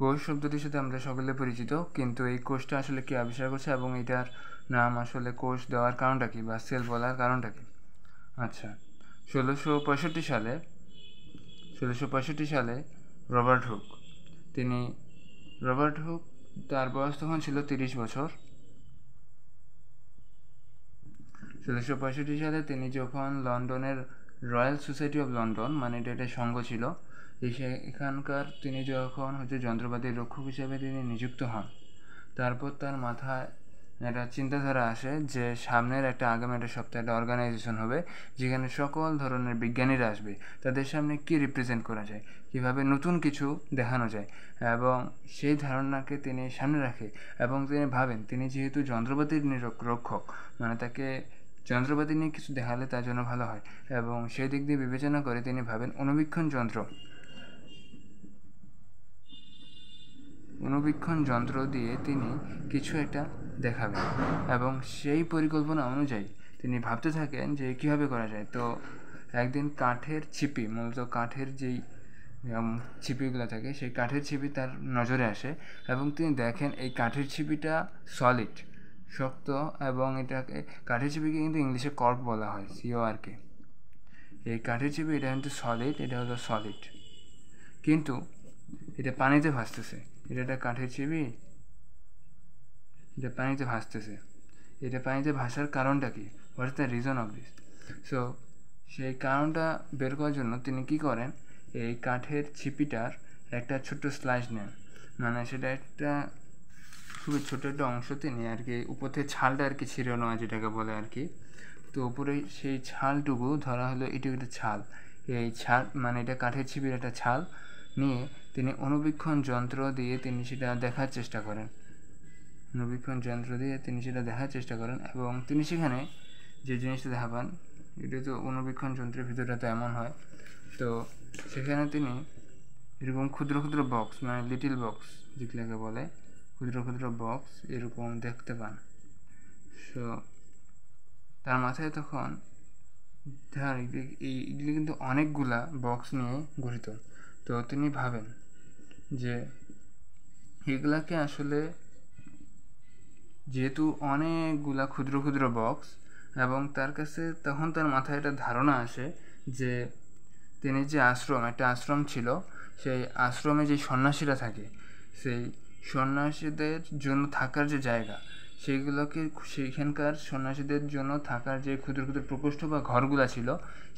কোষ শব্দটির সাথে আমরা সকলে পরিচিত, কিন্তু এই কোষটা আসলে কে আবিষ্কার করছে এবং এটার নাম আসলে কোষ দেওয়ার কারণটা কি বা সেল বলার কারণটা কি? আচ্ছা, 1665 সালে রবার্ট হুক তার বয়স তখন ছিল 30 বছর। 1665 সালে তিনি যখন লন্ডনের রয়্যাল সোসাইটি অফ লন্ডন, মানে এটা একটা সংঘ ছিল, এখানকার তিনি যখন যন্ত্রপাতির রক্ষক হিসেবে তিনি নিযুক্ত হন, তারপর তার মাথায় একটা চিন্তাধারা আসে যে আগামী একটা সপ্তাহে একটা অর্গানাইজেশন হবে যেখানে সকল ধরনের বিজ্ঞানীরা আসবে, তাদের সামনে কী রিপ্রেজেন্ট করা যায়, কীভাবে নতুন কিছু দেখানো যায়, এবং সেই ধারণাকে তিনি সামনে রাখে। এবং তিনি ভাবেন, তিনি যেহেতু যন্ত্রপাতির রক্ষক, মানে তাকে যন্ত্রপাতি নিয়ে কিছু দেখালে তার জন্য ভালো হয়, এবং সেই দিক দিয়ে বিবেচনা করে তিনি ভাবেন অণুবীক্ষণ যন্ত্র দিয়ে তিনি কিছু একটা দেখাবেন, এবং সেই পরিকল্পনা অনুযায়ী তিনি ভাবতে থাকেন যে কীভাবে করা যায়। তো একদিন কাঠের ছিপি, মূলত কাঠের যেই ছিপিগুলো থাকে, সেই কাঠের ছিপি তার নজরে আসে এবং তিনি দেখেন এই কাঠের ছিপিটা সলিড, শক্ত, এবং এটাকে কাঠের ছিপিকে কিন্তু ইংলিশে কর্ক বলা হয়, CORK। এই কাঠের ছিপি এটা কিন্তু সলিড, এটা হলো সলিড, কিন্তু এটা পানিতে ভাসতেছে। এটা একটা কাঠের ছিপি, এটা পানিতে ভাসতেছে। এটা পানিতে ভাসার কারণটা কি? What is the reason of this? So সেই কারণটা বের করার জন্য তিনি কি করেন, এই কাঠের ছিপিটার একটা ছোট্ট স্লাইস নেন, মানে সেটা একটা খুবই ছোটো একটা অংশ তিনি আর কি উপর থেকে ছালটা আর কি ছিঁড়ে নেওয়া যেটাকে বলে আর কি। তো উপরে সেই ছালটুকু ধরা হলো এটুকু একটা ছাল। এই ছাল মানে এটা কাঠের ছিপির একটা ছাল নিয়ে তিনি অণুবীক্ষণ যন্ত্র দিয়ে তিনি সেটা দেখার চেষ্টা করেন। এবং তিনি সেখানে যে জিনিসটা দেখা পান, এটা তো অণুবীক্ষণ যন্ত্রের ভিতরটা তো এমন হয়, তো সেখানে তিনি এরকম ক্ষুদ্র ক্ষুদ্র বক্স, মানে লিটিল বক্স যেগুলোকে বলে, ক্ষুদ্র ক্ষুদ্র বক্স এরকম দেখতে পান। সো তার মাথায় তখন এইগুলি কিন্তু অনেকগুলা বক্স নিয়ে গঠিত। তো তিনি ভাবেন যে এগুলাকে আসলে যেহেতু অনেকগুলা ক্ষুদ্র ক্ষুদ্র বক্স, এবং তার কাছে তখন তার মাথায় একটা ধারণা আসে যে তিনি যে একটা আশ্রম ছিল, সেই আশ্রমে যে সন্ন্যাসীরা থাকে, সেই সন্ন্যাসীদের জন্য থাকার যে জায়গা, সেইখানকার সন্ন্যাসীদের জন্য থাকার যে ক্ষুদ্র ক্ষুদ্র প্রকোষ্ঠ বা ঘরগুলা ছিল,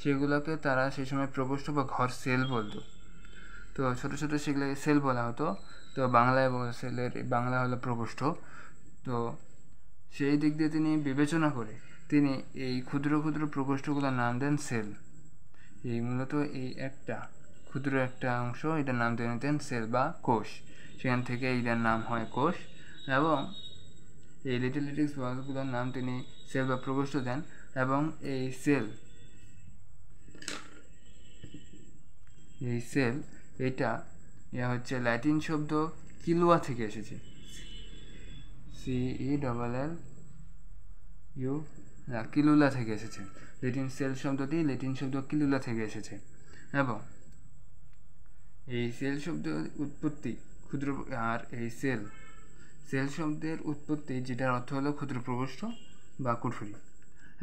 সেগুলোকে তারা সেই সময় প্রকোষ্ঠ বা ঘর সেল বলতো। তো ছোটো ছোটো সেগুলোকে সেল বলা হতো। তো বাংলা হলো প্রকোষ্ঠ। তো সেই দিক দিয়ে তিনি বিবেচনা করে তিনি এই ক্ষুদ্র ক্ষুদ্র প্রকোষ্ঠগুলোর নাম দেন সেল। এই মূলত এই একটা ক্ষুদ্র একটা অংশ, এটার নাম দেন সেল বা কোষ। সেখান থেকে এইটার নাম হয় কোষ, এবং এই লিটল বক্সগুলোর নাম তিনি সেল বা প্রকোষ্ঠ দেন। এবং এই সেল এটা হচ্ছে ল্যাটিন শব্দ কিলুয়া থেকে এসেছে, CELLU, কিলুলা থেকে এসেছে। ল্যাটিন শব্দ কিলুলা থেকে এসেছে। এবং এই সেল শব্দের উৎপত্তি এই সেল শব্দের উৎপত্তি, যেটার অর্থ হলো ক্ষুদ্র প্রকোষ্ঠ বা কুঠুরি।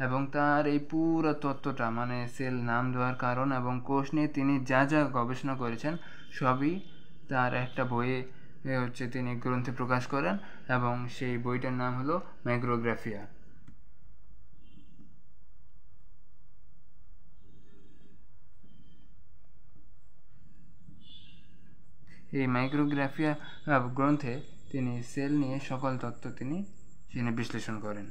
এবং তার এই পুরো তত্ত্বটা, মানে সেল নাম দেওয়ার কারণ এবং কোষ নিয়ে তিনি যা যা গবেষণা করেছেন, সবই তার একটা বইয়ে তিনি গ্রন্থে প্রকাশ করেন, এবং সেই বইটার নাম হলো মাইক্রোগ্রাফিয়া। এই মাইক্রোগ্রাফিয়া গ্রন্থে তিনি সেল নিয়ে সকল তত্ত্ব তিনি বিশ্লেষণ করেন।